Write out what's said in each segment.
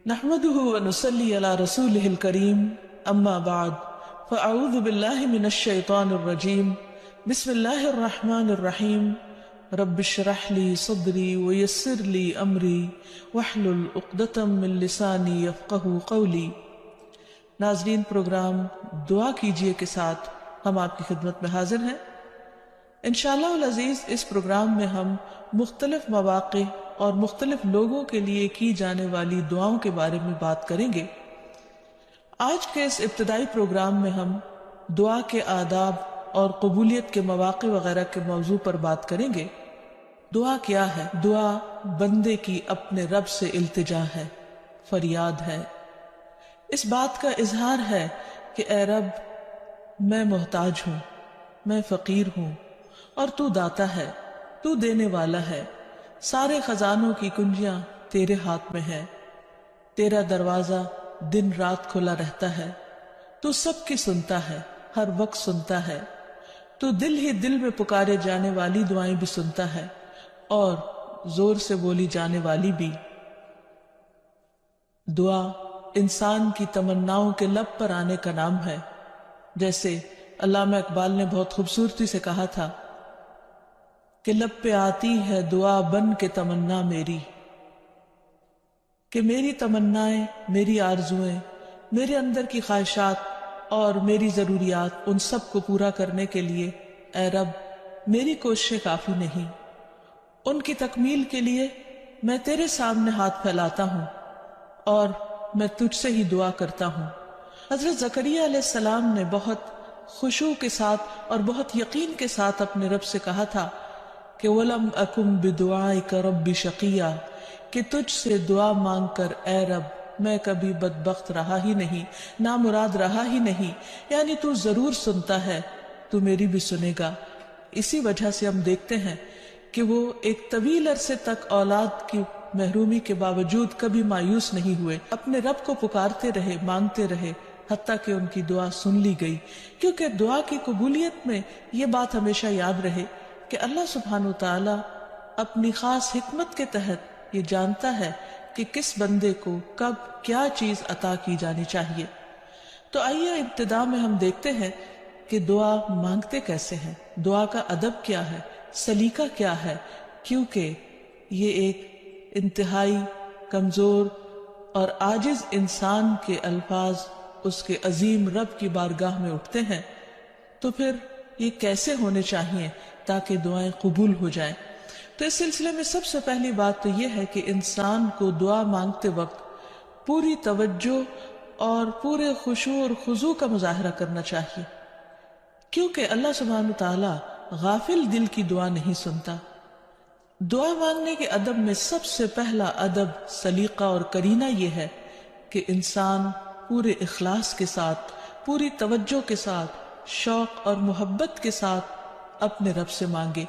نحمده ونصلي على رسوله الكريم اما بعد فاعوذ بالله من الشيطان الرجيم بسم الله الرحمن الرحيم رب اشرح لي صدري ويسر لي امري واحلل عقدة من لساني يفقهوا قولي۔ ناظرین، پروگرام دعا کیجئے کے ساتھ ہم آپ کی خدمت میں حاضر ہیں۔ انشاءاللہ العزیز اس پروگرام میں ہم مختلف مواقع اور مختلف لوگوں کے لیے کی جانے والی دعاؤں کے بارے میں بات کریں گے۔ آج کے اس ابتدائی پروگرام میں ہم دعا کے آداب اور قبولیت کے مواقع وغیرہ کے موضوع پر بات کریں گے۔ دعا کیا ہے؟ دعا بندے کی اپنے رب سے التجا ہے، فریاد ہے، اس بات کا اظہار ہے کہ اے رب، میں محتاج ہوں، میں فقیر ہوں، اور تو داتا ہے، تو دینے والا ہے، سارے خزانوں کی کنجیاں تیرے ہاتھ میں ہے، تیرا دروازہ دن رات کھلا رہتا ہے، تو سب کی سنتا ہے، ہر وقت سنتا ہے، تو دل ہی دل میں پکارے جانے والی دعائیں بھی سنتا ہے اور زور سے بولی جانے والی بھی۔ دعا انسان کی تمناؤں کے لب پر آنے کا نام ہے، جیسے علامہ اقبال نے بہت خوبصورتی سے کہا تھا کہ لب پہ آتی ہے دعا بن کے تمنا میری، کہ میری تمنائیں، میری آرزویں، میرے اندر کی خواہشات اور میری ضروریات، ان سب کو پورا کرنے کے لیے اے رب میری کوششیں کافی نہیں، ان کی تکمیل کے لیے میں تیرے سامنے ہاتھ پھیلاتا ہوں اور میں تجھ سے ہی دعا کرتا ہوں۔ حضرت زکریا علیہ السلام نے بہت خشوع کے ساتھ اور بہت یقین کے ساتھ اپنے رب سے کہا تھا کہ وَلَمْ أَكُمْ بِدُعَائِكَ رَبِّ شَقِيًّا، کہ تجھ سے دعا مانگ کر اے رب میں کبھی بدبخت رہا ہی نہیں، نامراد رہا ہی نہیں، یعنی تو ضرور سنتا ہے، تو میری بھی سنے گا۔ اسی وجہ سے ہم دیکھتے ہیں کہ وہ ایک طویل عرصے تک اولاد کی محرومی کے باوجود کبھی مایوس نہیں ہوئے، اپنے رب کو پکارتے رہے، مانگتے رہے، حتیٰ کہ ان کی دعا سن لی گئی۔ کیونکہ دعا کی قبولیت میں یہ بات ہمیشہ یاد رہے کہ اللہ سبحانہ وتعالی اپنی خاص حکمت کے تحت یہ جانتا ہے کہ کس بندے کو کب کیا چیز عطا کی جانی چاہیے۔ تو آئیے ابتدا میں ہم دیکھتے ہیں کہ دعا مانگتے کیسے ہیں، دعا کا ادب کیا ہے، سلیقہ کیا ہے، کیونکہ یہ ایک انتہائی کمزور اور عاجز انسان کے الفاظ اس کے عظیم رب کی بارگاہ میں اٹھتے ہیں، تو پھر یہ کیسے ہونے چاہیے تاکہ دعائیں قبول ہو جائیں۔ تو اس سلسلے میں سب سے پہلی بات تو یہ ہے کہ انسان کو دعا مانگتے وقت پوری توجہ اور پورے خشوع اور خضوع کا مظاہرہ کرنا چاہیے، کیونکہ اللہ سبحانہ تعالیٰ غافل دل کی دعا نہیں سنتا۔ دعا مانگنے کے ادب میں سب سے پہلا ادب، سلیقہ اور کرینہ یہ ہے کہ انسان پورے اخلاص کے ساتھ، پوری توجہ کے ساتھ، شوق اور محبت کے ساتھ اپنے رب سے مانگے،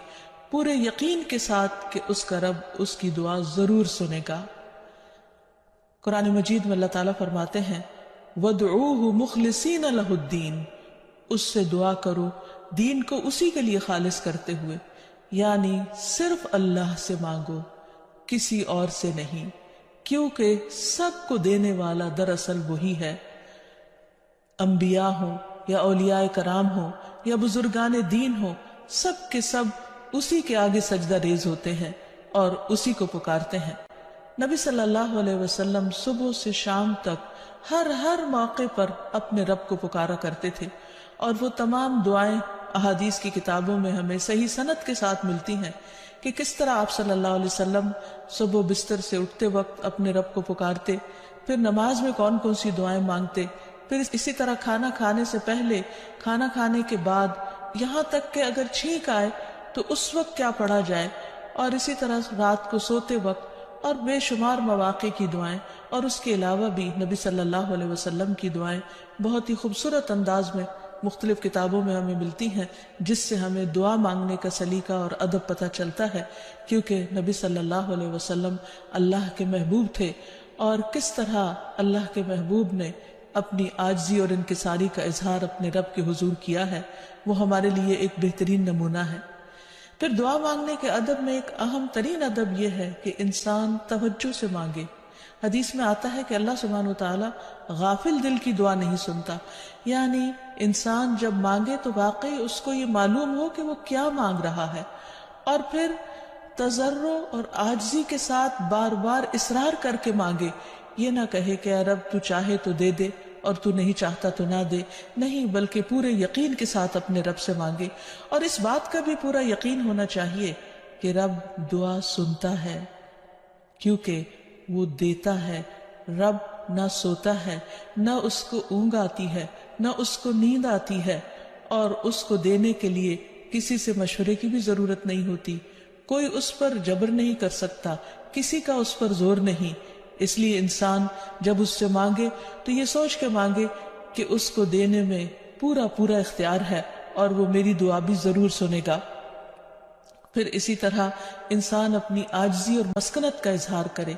پورے یقین کے ساتھ کہ اس کا رب اس کی دعا ضرور سنے گا۔ قرآن مجید میں اللہ تعالیٰ فرماتے ہیں وَادْعُوهُ مُخْلِصِينَ لَهُ الدِّينَ، اس سے دعا کرو دین کو اسی کے لیے خالص کرتے ہوئے، یعنی صرف اللہ سے مانگو، کسی اور سے نہیں، کیونکہ سب کو دینے والا دراصل وہی ہے۔ انبیاء ہوں یا اولیاء کرام ہوں یا بزرگان دین ہوں، سب کے سب اسی کے آگے سجدہ ریز ہوتے ہیں اور اسی کو پکارتے ہیں۔ نبی صلی اللہ علیہ وسلم صبح سے شام تک ہر موقع پر اپنے رب کو پکارا کرتے تھے، اور وہ تمام دعائیں احادیث کی کتابوں میں ہمیں صحیح سند کے ساتھ ملتی ہیں کہ کس طرح آپ صلی اللہ علیہ وسلم صبح بستر سے اٹھتے وقت اپنے رب کو پکارتے، پھر نماز میں کون کون سی دعائیں مانگتے، پھر اسی طرح کھانا کھانے سے پہلے، کھانا کھانے کے بعد، یہاں تک کہ اگر چھینک آئے تو اس وقت کیا پڑھا جائے، اور اسی طرح رات کو سوتے وقت، اور بے شمار مواقع کی دعائیں، اور اس کے علاوہ بھی نبی صلی اللہ علیہ وسلم کی دعائیں بہت ہی خوبصورت انداز میں مختلف کتابوں میں ہمیں ملتی ہیں، جس سے ہمیں دعا مانگنے کا سلیقہ اور ادب پتہ چلتا ہے، کیونکہ نبی صلی اللہ علیہ وسلم اللہ کے محبوب تھے، اور کس طرح اللہ کے محبوب نے اپنی عاجزی اور انکساری کا اظہار اپنے رب کے حضور کیا ہے، وہ ہمارے لیے ایک بہترین نمونہ ہے۔ پھر دعا مانگنے کے ادب میں ایک اہم ترین ادب یہ ہے کہ انسان توجہ سے مانگے، حدیث میں آتا ہے کہ اللہ سبحانہ وتعالی غافل دل کی دعا نہیں سنتا، یعنی انسان جب مانگے تو واقعی اس کو یہ معلوم ہو کہ وہ کیا مانگ رہا ہے، اور پھر تضرع اور عاجزی کے ساتھ بار بار اصرار کر کے مانگے، یہ نہ کہے کہ اے رب تو چاہے تو دے دے اور تو نہیں چاہتا تو نہ دے، نہیں، بلکہ پورے یقین کے ساتھ اپنے رب سے مانگے، اور اس بات کا بھی پورا یقین ہونا چاہیے کہ رب دعا سنتا ہے، کیونکہ وہ دیتا ہے۔ رب نہ سوتا ہے، نہ اس کو اونگ آتی ہے، نہ اس کو نیند آتی ہے، اور اس کو دینے کے لیے کسی سے مشورے کی بھی ضرورت نہیں ہوتی، کوئی اس پر جبر نہیں کر سکتا، کسی کا اس پر زور نہیں۔ اس لیے انسان جب اس سے مانگے تو یہ سوچ کے مانگے کہ اس کو دینے میں پورا پورا اختیار ہے اور وہ میری دعا بھی ضرور سنے گا۔ پھر اسی طرح انسان اپنی عاجزی اور مسکنت کا اظہار کرے،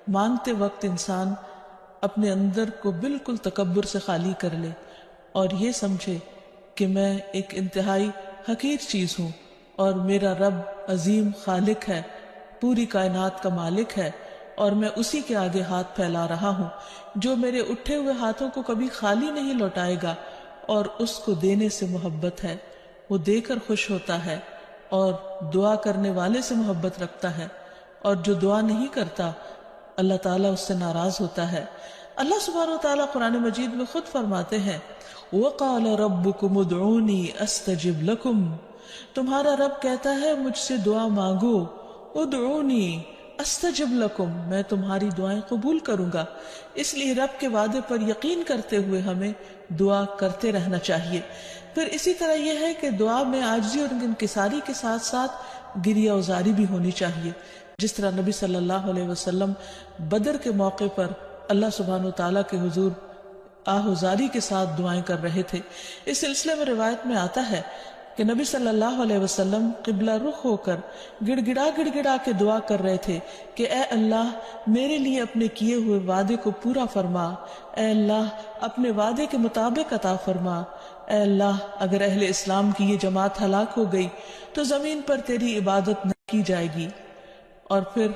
مانگتے وقت انسان اپنے اندر کو بالکل تکبر سے خالی کر لے اور یہ سمجھے کہ میں ایک انتہائی حقیر چیز ہوں اور میرا رب عظیم خالق ہے، پوری کائنات کا مالک ہے، اور میں اسی کے آگے ہاتھ پھیلا رہا ہوں جو میرے اٹھے ہوئے ہاتھوں کو کبھی خالی نہیں لوٹائے گا، اور اس کو دینے سے محبت ہے، وہ دے کر خوش ہوتا ہے اور دعا کرنے والے سے محبت رکھتا ہے، اور جو دعا نہیں کرتا اللہ تعالیٰ اس سے ناراض ہوتا ہے۔ اللہ سبحانہ وتعالیٰ قرآن مجید میں خود فرماتے ہیں وَقَالَ رَبُّكُمُ ادْعُونِي أَسْتَجِبْ لَكُمْ، تمہارا رب کہتا ہے مجھ سے دعا مانگو، ادعونی استجب لکم، میں تمہاری دعائیں قبول کروں گا۔ اس لیے رب کے وعدے پر یقین کرتے ہوئے ہمیں دعا کرتے رہنا چاہیے۔ پھر اسی طرح یہ ہے کہ دعا میں عاجزی اور انکساری کے ساتھ ساتھ گریہ وزاری بھی ہونی چاہیے، جس طرح نبی صلی اللہ علیہ وسلم بدر کے موقع پر اللہ سبحانہ وتعالیٰ کے حضور آہوزاری کے ساتھ دعائیں کر رہے تھے۔ اس سلسلے میں روایت میں آتا ہے کہ نبی صلی اللہ علیہ وسلم قبلہ رخ ہو کر گڑ گڑا کے دعا کر رہے تھے کہ اے اللہ میرے لیے اپنے کیے ہوئے وعدے کو پورا فرما، اے اللہ اپنے وعدے کے مطابق عطا فرما، اے اللہ اگر اہل اسلام کی یہ جماعت ہلاک ہو گئی تو زمین پر تیری عبادت نہ کی جائے گی۔ اور پھر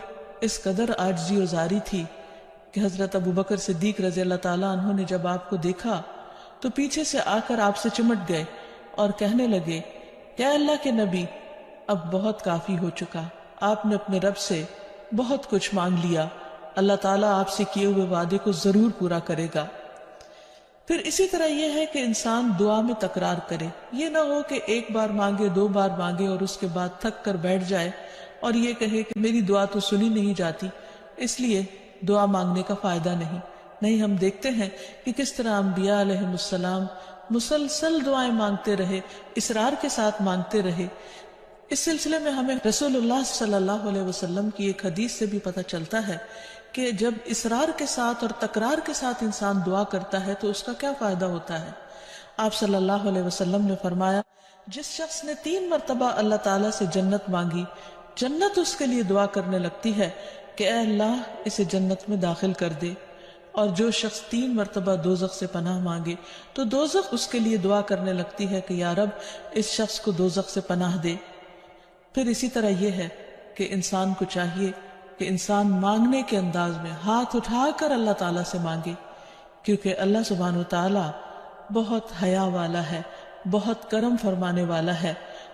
اس قدر عاجزی و زاری تھی کہ حضرت ابوبکر صدیق رضی اللہ تعالیٰ عنہ نے جب آپ کو دیکھا تو پیچھے سے آ کر آپ سے چمٹ گئے اور کہنے لگے کہ اے اللہ کے نبی اب بہت کافی ہو چکا، آپ نے اپنے رب سے بہت کچھ مانگ لیا، اللہ تعالیٰ آپ سے کیے ہوئے وعدے کو ضرور پورا کرے گا۔ پھر اسی طرح یہ ہے کہ انسان دعا میں تکرار کرے، یہ نہ ہو کہ ایک بار مانگے، دو بار مانگے اور اس کے بعد تھک کر بیٹھ جائے اور یہ کہے کہ میری دعا تو سنی نہیں جاتی، اس لیے دعا مانگنے کا فائدہ نہیں۔ نہیں، ہم دیکھتے ہیں کہ کس طرح انبیاء علیہ السلام مسلسل دعائیں مانگتے رہے، اصرار کے ساتھ مانگتے رہے۔ اس سلسلے میں ہمیں رسول اللہ صلی اللہ علیہ وسلم کی ایک حدیث سے بھی پتہ چلتا ہے کہ جب اصرار کے ساتھ اور تکرار کے ساتھ انسان دعا کرتا ہے تو اس کا کیا فائدہ ہوتا ہے۔ آپ صلی اللہ علیہ وسلم نے فرمایا جس شخص نے 3 مرتبہ اللہ تعالیٰ سے جنت مانگی، جنت اس کے لیے دعا کرنے لگتی ہے کہ اے اللہ اسے جنت میں داخل کر دے، اور جو شخص 3 مرتبہ دوزخ سے پناہ مانگے تو دوزخ اس کے لیے دعا کرنے لگتی ہے کہ یا رب اس شخص کو دوزخ سے پناہ دے۔ پھر اسی طرح یہ ہے کہ انسان کو چاہیے کہ انسان مانگنے کے انداز میں ہاتھ اٹھا کر اللہ تعالیٰ سے مانگے، کیونکہ اللہ سبحانہ وتعالیٰ بہت حیا والا ہے، بہت کرم فرمانے والا ہے۔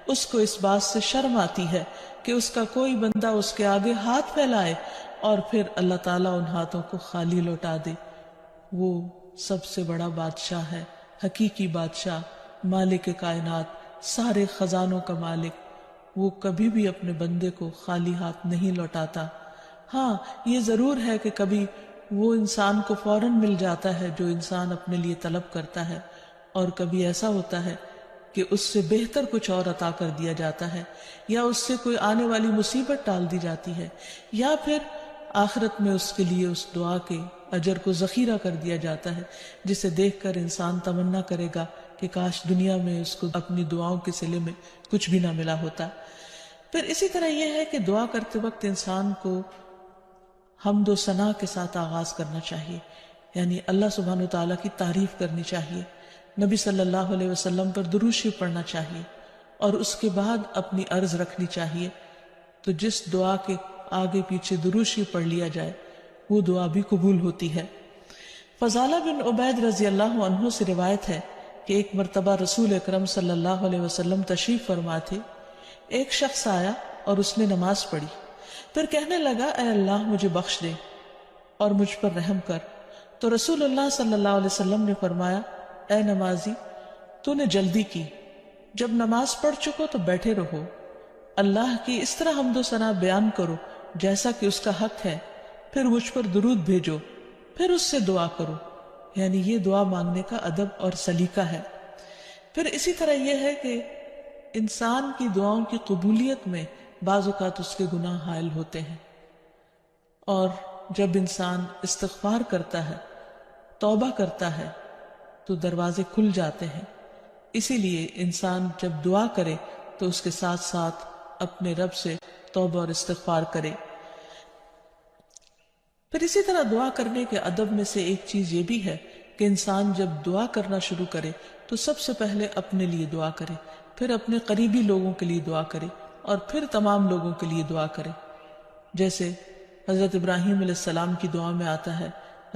اس کو اس بات سے شرم آتی ہے کہ اس کا کوئی بندہ اس کے آگے ہاتھ پھیلائے اور پھر اللہ تعالیٰ ان ہاتھوں کو خالی لوٹا دے۔ وہ سب سے بڑا بادشاہ ہے، حقیقی بادشاہ، مالک کائنات، سارے خزانوں کا مالک، وہ کبھی بھی اپنے بندے کو خالی ہاتھ نہیں لوٹاتا۔ ہاں یہ ضرور ہے کہ کبھی وہ انسان کو فوراً مل جاتا ہے جو انسان اپنے لیے طلب کرتا ہے، اور کبھی ایسا ہوتا ہے کہ اس سے بہتر کچھ اور عطا کر دیا جاتا ہے، یا اس سے کوئی آنے والی مصیبت ٹال دی جاتی ہے، یا پھر آخرت میں اس کے لیے اس دعا کے اجر کو ذخیرہ کر دیا جاتا ہے، جسے دیکھ کر انسان تمنا کرے گا کہ کاش دنیا میں اس کو اپنی دعاؤں کے صلے میں کچھ بھی نہ ملا ہوتا۔ پھر اسی طرح یہ ہے کہ دعا کرتے وقت انسان کو حمد و ثنا کے ساتھ آغاز کرنا چاہیے، یعنی اللہ سبحانہ وتعالیٰ کی تعریف کرنی چاہیے، نبی صلی اللہ علیہ وسلم پر درود شریف پڑھنا چاہیے، اور اس کے بعد اپنی عرض رکھنی چاہیے۔ تو جس دعا کے آگے پیچھے درود شریف پڑھ لیا جائے وہ دعا بھی قبول ہوتی ہے۔ فضالہ بن عبید رضی اللہ عنہ سے روایت ہے کہ ایک مرتبہ رسول اکرم صلی اللہ علیہ وسلم تشریف فرما تھے۔ ایک شخص آیا اور اس نے نماز پڑھی، پھر کہنے لگا اے اللہ مجھے بخش دے اور مجھ پر رحم کر۔ تو رسول اللہ صلی اللہ علیہ وسلم نے فرمایا اے نمازی تو نے جلدی کی، جب نماز پڑھ چکو تو بیٹھے رہو، اللہ کی اس طرح حمد و ثنا بیان کرو جیسا کہ اس کا حق ہے، پھر مجھ پر درود بھیجو، پھر اس سے دعا کرو۔ یعنی یہ دعا مانگنے کا ادب اور سلیقہ ہے۔ پھر اسی طرح یہ ہے کہ انسان کی دعاؤں کی قبولیت میں بعض اوقات اس کے گناہ حائل ہوتے ہیں، اور جب انسان استغفار کرتا ہے، توبہ کرتا ہے، تو دروازے کھل جاتے ہیں۔ اسی لیے انسان جب دعا کرے تو اس کے ساتھ ساتھ اپنے رب سے توبہ اور استغفار کرے۔ پھر اسی طرح دعا کرنے کے ادب میں سے ایک چیز یہ بھی ہے کہ انسان جب دعا کرنا شروع کرے تو سب سے پہلے اپنے لیے دعا کرے، پھر اپنے قریبی لوگوں کے لیے دعا کرے، اور پھر تمام لوگوں کے لیے دعا کرے۔ جیسے حضرت ابراہیم علیہ السلام کی دعا میں آتا ہے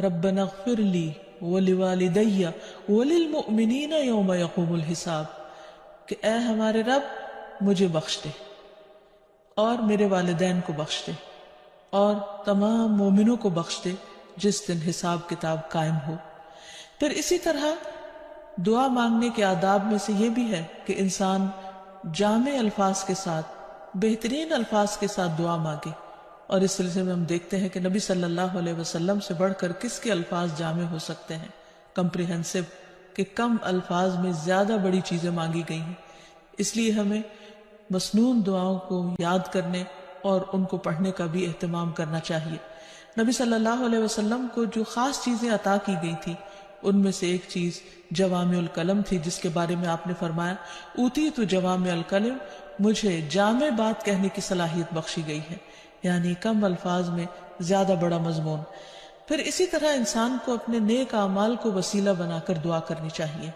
ربنا اغفر لی ولوالدی وللمؤمنین یوم یقوم الحساب، کہ اے ہمارے رب مجھے بخش دے اور میرے والدین کو بخش دے اور تمام مومنوں کو بخش دے جس دن حساب کتاب قائم ہو۔ پھر اسی طرح دعا مانگنے کے آداب میں سے یہ بھی ہے کہ انسان جامع الفاظ کے ساتھ، بہترین الفاظ کے ساتھ دعا مانگے، اور اس سلسلے میں ہم دیکھتے ہیں کہ نبی صلی اللہ علیہ وسلم سے بڑھ کر کس کے الفاظ جامع ہو سکتے ہیں، کمپریہنسو، کہ کم الفاظ میں زیادہ بڑی چیزیں مانگی گئی ہیں۔ اس لیے ہمیں مسنون دعاؤں کو یاد کرنے اور ان کو پڑھنے کا بھی اہتمام کرنا چاہیے۔ نبی صلی اللہ علیہ وسلم کو جو خاص چیزیں عطا کی گئی تھی ان میں سے ایک چیز جوامع الکلم تھی، جس کے بارے میں آپ نے فرمایا اوتیت جوامع الکلم، مجھے جامع بات کہنے کی صلاحیت بخشی گئی ہے، یعنی کم الفاظ میں زیادہ بڑا مضمون۔ پھر اسی طرح انسان کو اپنے نیک اعمال کو وسیلہ بنا کر دعا کرنی چاہیے۔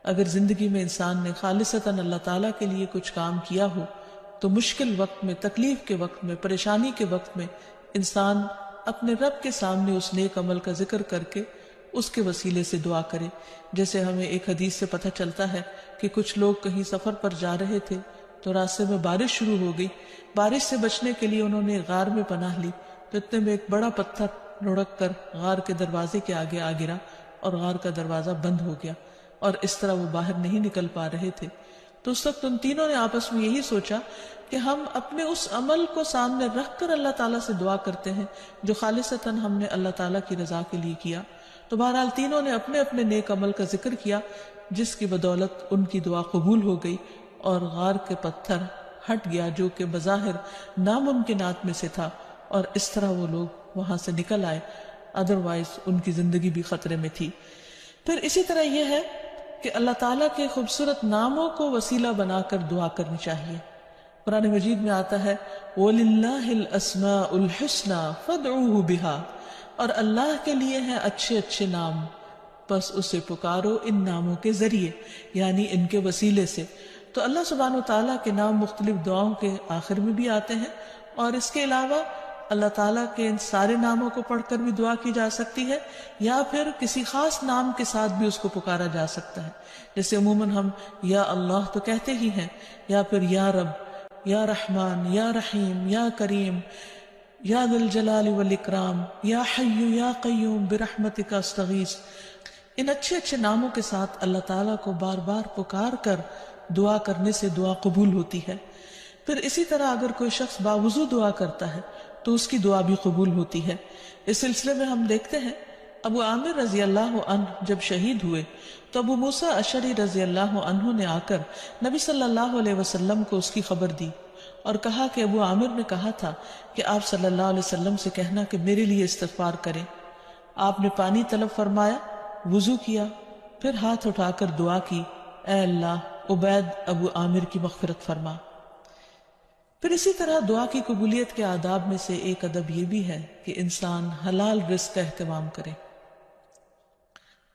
اگر زندگی میں انسان نے خالصتاً اللہ تعالیٰ کے لیے کچھ کام کیا ہو تو مشکل وقت میں، تکلیف کے وقت میں، پریشانی کے وقت میں انسان اپنے رب کے سامنے اس نیک عمل کا ذکر کر کے اس کے وسیلے سے دعا کرے۔ جیسے ہمیں ایک حدیث سے پتہ چلتا ہے کہ کچھ لوگ کہیں سفر پر جا رہے تھے تو راستے میں بارش شروع ہو گئی، بارش سے بچنے کے لیے انہوں نے غار میں پناہ لی، تو اتنے میں ایک بڑا پتھر لڑک کر غار کے دروازے کے آگے آ گرا اور غار کا دروازہ بند ہو گیا، اور اس طرح وہ باہر نہیں نکل پا رہے تھے۔ تو اس وقت ان تینوں نے آپس میں یہی سوچا کہ ہم اپنے اس عمل کو سامنے رکھ کر اللہ تعالیٰ سے دعا کرتے ہیں جو خالصتاً ہم نے اللہ تعالیٰ کی رضا کے لیے کیا۔ تو بہرحال تینوں نے اپنے اپنے نیک عمل کا ذکر کیا، جس کی بدولت ان کی دعا قبول ہو گئی اور غار کے پتھر ہٹ گیا جو کہ بظاہر ناممکنات میں سے تھا، اور اس طرح وہ لوگ وہاں سے نکل آئے، ادروائز ان کی زندگی بھی خطرے میں تھی۔ پھر اسی طرح یہ ہے کہ اللہ تعالیٰ کے خوبصورت ناموں کو وسیلہ بنا کر دعا کرنی چاہیے۔ قرآن مجید میں آتا ہے وَلِلَّهِ الْأَسْمَاءُ الْحُسْنَى فَادْعُوهُ بِهَا، اور اللہ کے لیے ہیں اچھے اچھے نام، بس اسے پکارو ان ناموں کے ذریعے، یعنی ان کے وسیلے سے۔ تو اللہ سبحانہ وتعالیٰ کے نام مختلف دعاؤں کے آخر میں بھی آتے ہیں، اور اس کے علاوہ اللہ تعالیٰ کے ان سارے ناموں کو پڑھ کر بھی دعا کی جا سکتی ہے، یا پھر کسی خاص نام کے ساتھ بھی اس کو پکارا جا سکتا ہے۔ جیسے عموماً ہم یا اللہ تو کہتے ہی ہیں، یا پھر یا رب، یا رحمان، یا رحیم، یا کریم، یا ذی الجلال والاکرام، یا حی یا قیوم برحمتک استغیث۔ ان اچھے اچھے ناموں کے ساتھ اللہ تعالیٰ کو بار بار پکار کر دعا کرنے سے دعا قبول ہوتی ہے۔ پھر اسی طرح اگر کوئی شخص باوضو دعا کرتا ہے تو اس کی دعا بھی قبول ہوتی ہے۔ اس سلسلے میں ہم دیکھتے ہیں ابو عامر رضی اللہ عنہ جب شہید ہوئے تو ابو موسیٰ اشعری رضی اللہ عنہ نے آ کر نبی صلی اللہ علیہ وسلم کو اس کی خبر دی اور کہا کہ ابو عامر نے کہا تھا کہ آپ صلی اللہ علیہ وسلم سے کہنا کہ میرے لیے استغفار کریں۔ آپ نے پانی طلب فرمایا، وضو کیا، پھر ہاتھ اٹھا کر دعا کی، اے اللہ عبید ابو عامر کی مغفرت فرما۔ پھر اسی طرح دعا کی قبولیت کے آداب میں سے ایک ادب یہ بھی ہے کہ انسان حلال رزق کا اہتمام کرے۔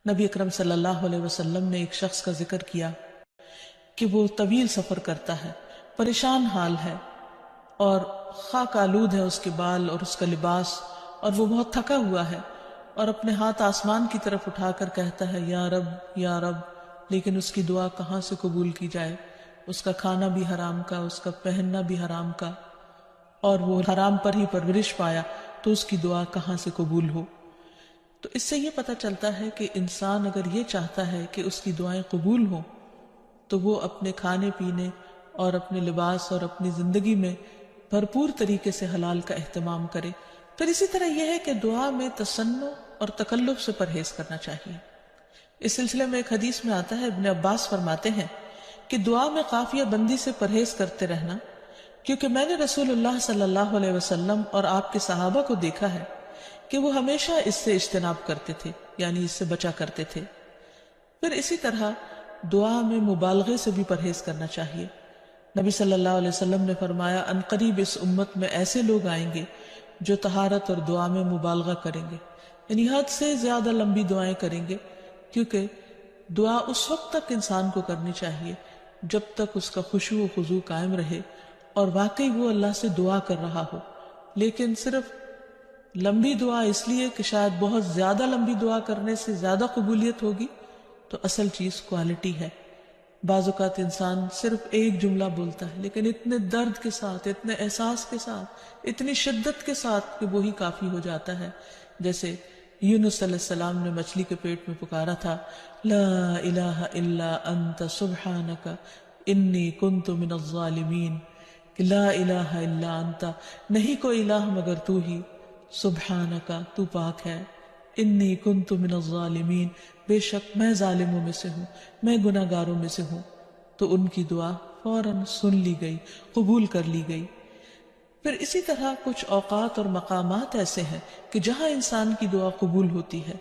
نبی اکرم صلی اللہ علیہ وسلم نے ایک شخص کا ذکر کیا کہ وہ طویل سفر کرتا ہے، پریشان حال ہے اور خاک آلود ہے اس کے بال اور اس کا لباس، اور وہ بہت تھکا ہوا ہے اور اپنے ہاتھ آسمان کی طرف اٹھا کر کہتا ہے یا رب یا رب، لیکن اس کی دعا کہاں سے قبول کی جائے؟ اس کا کھانا بھی حرام کا، اس کا پہننا بھی حرام کا، اور وہ حرام پر ہی پرورش پایا، تو اس کی دعا کہاں سے قبول ہو؟ تو اس سے یہ پتہ چلتا ہے کہ انسان اگر یہ چاہتا ہے کہ اس کی دعائیں قبول ہوں تو وہ اپنے کھانے پینے اور اپنے لباس اور اپنی زندگی میں بھرپور طریقے سے حلال کا اہتمام کرے۔ پھر اسی طرح یہ ہے کہ دعا میں تصنع اور تکلف سے پرہیز کرنا چاہیے۔ اس سلسلے میں ایک حدیث میں آتا ہے، ابن عباس فرماتے ہیں کہ دعا میں قافیہ بندی سے پرہیز کرتے رہنا، کیونکہ میں نے رسول اللہ صلی اللہ علیہ وسلم اور آپ کے صحابہ کو دیکھا ہے کہ وہ ہمیشہ اس سے اجتناب کرتے تھے، یعنی اس سے بچا کرتے تھے۔ پھر اسی طرح دعا میں مبالغے سے بھی پرہیز کرنا چاہیے۔ نبی صلی اللہ علیہ وسلم نے فرمایا عنقریب اس امت میں ایسے لوگ آئیں گے جو طہارت اور دعا میں مبالغہ کریں گے، یعنی حد سے زیادہ لمبی دعائیں کریں گے، کیونکہ دعا اس وقت تک انسان کو کرنی چاہیے جب تک اس کا خشوع و خضوع قائم رہے اور واقعی وہ اللہ سے دعا کر رہا ہو۔ لیکن صرف لمبی دعا اس لیے کہ شاید بہت زیادہ لمبی دعا کرنے سے زیادہ قبولیت ہوگی، تو اصل چیز کوالٹی ہے۔ بعض اوقات انسان صرف ایک جملہ بولتا ہے لیکن اتنے درد کے ساتھ، اتنے احساس کے ساتھ، اتنی شدت کے ساتھ کہ وہی کافی ہو جاتا ہے۔ جیسے یونس علیہ السلام نے مچھلی کے پیٹ میں پکارا تھا، لا الہ الا انت سبحانک انی کنت من الظالمین، کہ لا الہ الا انت، نہیں کوئی الہ مگر تو ہی، سبحانکا تو پاک ہے، انی کنت من الظالمین بے شک میں ظالموں میں سے ہوں، میں گناہ گاروں میں سے ہوں۔ تو ان کی دعا فوراً سن لی گئی، قبول کر لی گئی۔ پھر اسی طرح کچھ اوقات اور مقامات ایسے ہیں کہ جہاں انسان کی دعا قبول ہوتی ہے،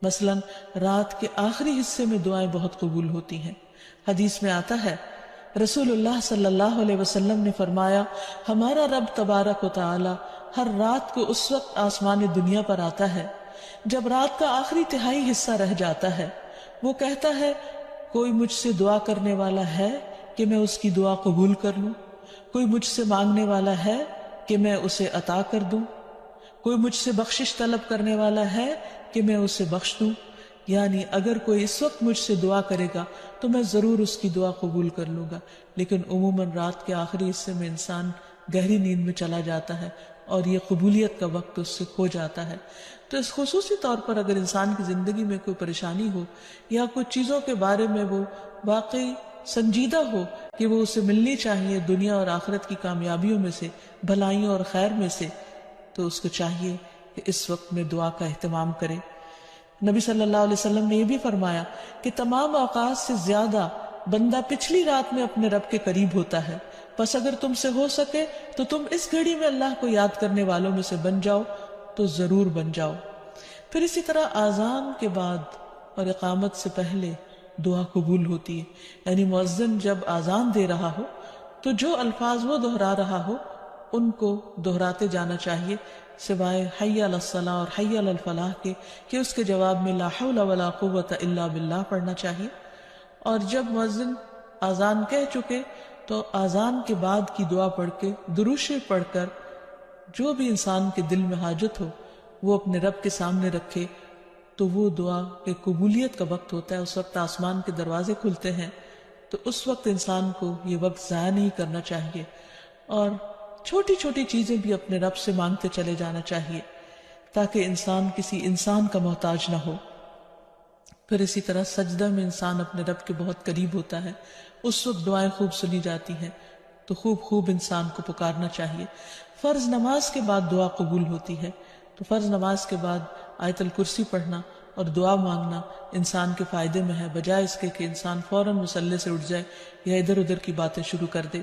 مثلا رات کے آخری حصے میں دعائیں بہت قبول ہوتی ہیں۔ حدیث میں آتا ہے رسول اللہ صلی اللہ علیہ وسلم نے فرمایا ہمارا رب تبارک و تعالی ہر رات کو اس وقت آسمان دنیا پر آتا ہے جب رات کا آخری تہائی حصہ رہ جاتا ہے، وہ کہتا ہے کوئی مجھ سے دعا کرنے والا ہے کہ میں اس کی دعا قبول کر لوں؟ کوئی مجھ سے مانگنے والا ہے کہ میں اسے عطا کر دوں؟ کوئی مجھ سے بخشش طلب کرنے والا ہے کہ میں اسے بخش دوں؟ یعنی اگر کوئی اس وقت مجھ سے دعا کرے گا تو میں ضرور اس کی دعا قبول کر لوں گا۔ لیکن عموماً رات کے آخری حصے میں انسان گہری نیند میں چلا جاتا ہے اور یہ قبولیت کا وقت اس سے کھو جاتا ہے۔ تو اس خصوصی طور پر اگر انسان کی زندگی میں کوئی پریشانی ہو یا کچھ چیزوں کے بارے میں وہ واقعی سنجیدہ ہو کہ وہ اسے ملنی چاہیے دنیا اور آخرت کی کامیابیوں میں سے، بھلائیوں اور خیر میں سے، تو اس کو چاہیے کہ اس وقت میں دعا کا اہتمام کرے۔ نبی صلی اللہ علیہ وسلم نے یہ بھی فرمایا کہ تمام اوقات سے زیادہ بندہ پچھلی رات میں اپنے رب کے قریب ہوتا ہے، پس اگر تم سے ہو سکے تو تم اس گھڑی میں اللہ کو یاد کرنے والوں میں سے بن جاؤ تو ضرور بن جاؤ۔ پھر اسی طرح آذان کے بعد اور اقامت سے پہلے دعا قبول ہوتی ہے، یعنی مؤذن جب آذان دے رہا ہو تو جو الفاظ وہ دہرا رہا ہو ان کو دہراتے جانا چاہیے، سوائے حی علی الصلاۃ اور حی علی الفلاح کے کہ اس کے جواب میں لا حول ولا قوت الا باللہ پڑھنا چاہیے۔ اور جب مؤذن آذان کہہ چکے تو آذان کے بعد کی دعا پڑھ کے درود شریف پڑھ کر جو بھی انسان کے دل میں حاجت ہو وہ اپنے رب کے سامنے رکھے، تو وہ دعا کے قبولیت کا وقت ہوتا ہے، اس وقت آسمان کے دروازے کھلتے ہیں۔ تو اس وقت انسان کو یہ وقت ضائع نہیں کرنا چاہیے اور چھوٹی چھوٹی چیزیں بھی اپنے رب سے مانگتے چلے جانا چاہیے تاکہ انسان کسی انسان کا محتاج نہ ہو۔ پھر اسی طرح سجدہ میں انسان اپنے رب کے بہت قریب ہوتا ہے، اس وقت دعائیں خوب سنی جاتی ہیں، تو خوب انسان کو پکارنا چاہیے۔ فرض نماز کے بعد دعا قبول ہوتی ہے، تو فرض نماز کے بعد آیت الکرسی پڑھنا اور دعا مانگنا انسان کے فائدے میں ہے، بجائے اس کے کہ انسان فوراً مصلی سے اٹھ جائے یا ادھر ادھر کی باتیں شروع کر دے۔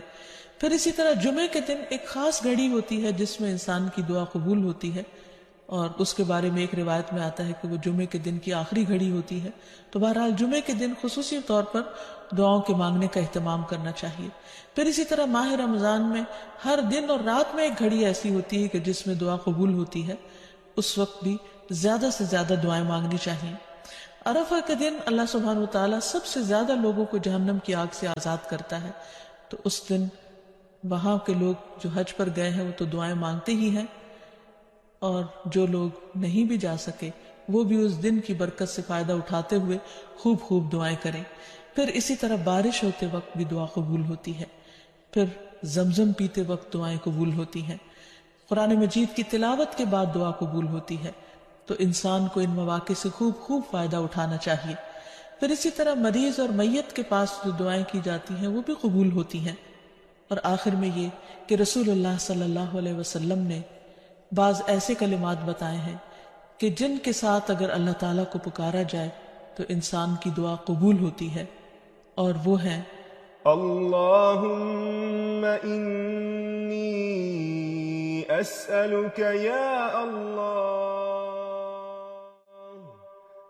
پھر اسی طرح جمعے کے دن ایک خاص گھڑی ہوتی ہے جس میں انسان کی دعا قبول ہوتی ہے، اور اس کے بارے میں ایک روایت میں آتا ہے کہ وہ جمعے کے دن کی آخری گھڑی ہوتی ہے۔ تو بہرحال جمعے کے دن خصوصی طور پر دعاؤں کے مانگنے کا اہتمام کرنا چاہیے۔ پھر اسی طرح ماہ رمضان میں ہر دن اور رات میں ایک گھڑی ایسی ہوتی ہے کہ جس میں دعا قبول ہوتی ہے، اس وقت بھی زیادہ سے زیادہ دعائیں مانگنی چاہیے۔ عرفہ کے دن اللہ سبحانہ وتعالیٰ سب سے زیادہ لوگوں کو جہنم کی آگ سے آزاد کرتا ہے، تو اس دن وہاں کے لوگ جو حج پر گئے ہیں وہ تو دعائیں مانگتے ہی ہیں، اور جو لوگ نہیں بھی جا سکے وہ بھی اس دن کی برکت سے فائدہ اٹھاتے ہوئے خوب خوب دعائیں کریں. پھر اسی طرح بارش ہوتے وقت بھی دعا قبول ہوتی ہے. پھر زمزم پیتے وقت دعائیں قبول ہوتی ہیں. قرآن مجید کی تلاوت کے بعد دعا قبول ہوتی ہے. تو انسان کو ان مواقع سے خوب خوب فائدہ اٹھانا چاہیے. پھر اسی طرح مریض اور میت کے پاس جو دعائیں کی جاتی ہیں وہ بھی قبول ہوتی ہیں. اور آخر میں یہ کہ رسول اللہ صلی اللہ علیہ وسلم نے بعض ایسے کلمات بتائے ہیں کہ جن کے ساتھ اگر اللہ تعالیٰ کو پکارا جائے تو انسان کی دعا قبول ہوتی ہے، اور وہ ہیں: اللہم انی اسألک یا اللہ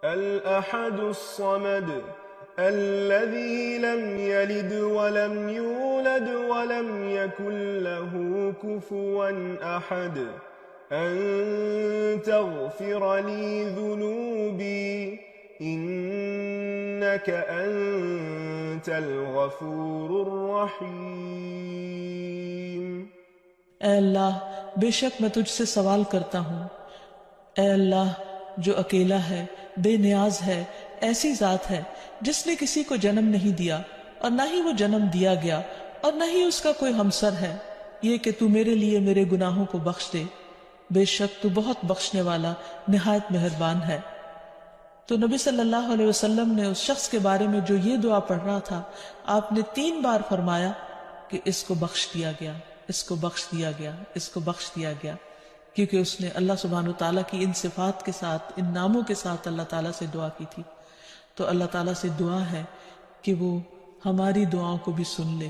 الاحد الصمد الذي لم يلد ولم يولد ولم يكن له كفوا أحد أن تغفر لي ذنوبي إنك أنت الغفور الرحيم. اے اللہ، بے شک میں تجھ سے سوال کرتا ہوں، اے اللہ جو اکیلا ہے، بے نیاز ہے، ایسی ذات ہے جس نے کسی کو جنم نہیں دیا اور نہ ہی وہ جنم دیا گیا اور نہ ہی اس کا کوئی ہمسر ہے، یہ کہ تو میرے لیے میرے گناہوں کو بخش دے، بے شک تو بہت بخشنے والا نہایت مہربان ہے. تو نبی صلی اللہ علیہ وسلم نے اس شخص کے بارے میں جو یہ دعا پڑھ رہا تھا، آپ نے 3 بار فرمایا کہ اس کو بخش دیا گیا، اس کو بخش دیا گیا، اس کو بخش دیا گیا، کیونکہ اس نے اللہ سبحانہ وتعالیٰ کی ان صفات کے ساتھ، ان ناموں کے ساتھ اللہ تعالیٰ سے دعا کی تھی. تو اللہ تعالیٰ سے دعا ہے کہ وہ ہماری دعاؤں کو بھی سن لے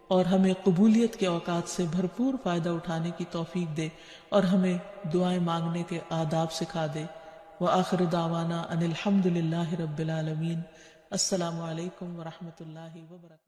اور ہمیں قبولیت کے اوقات سے بھرپور فائدہ اٹھانے کی توفیق دے اور ہمیں دعائیں مانگنے کے آداب سکھا دے. وآخر دعوانا ان الحمد للہ رب العالمین. السلام علیکم ورحمۃ اللہ وبرکاتہ.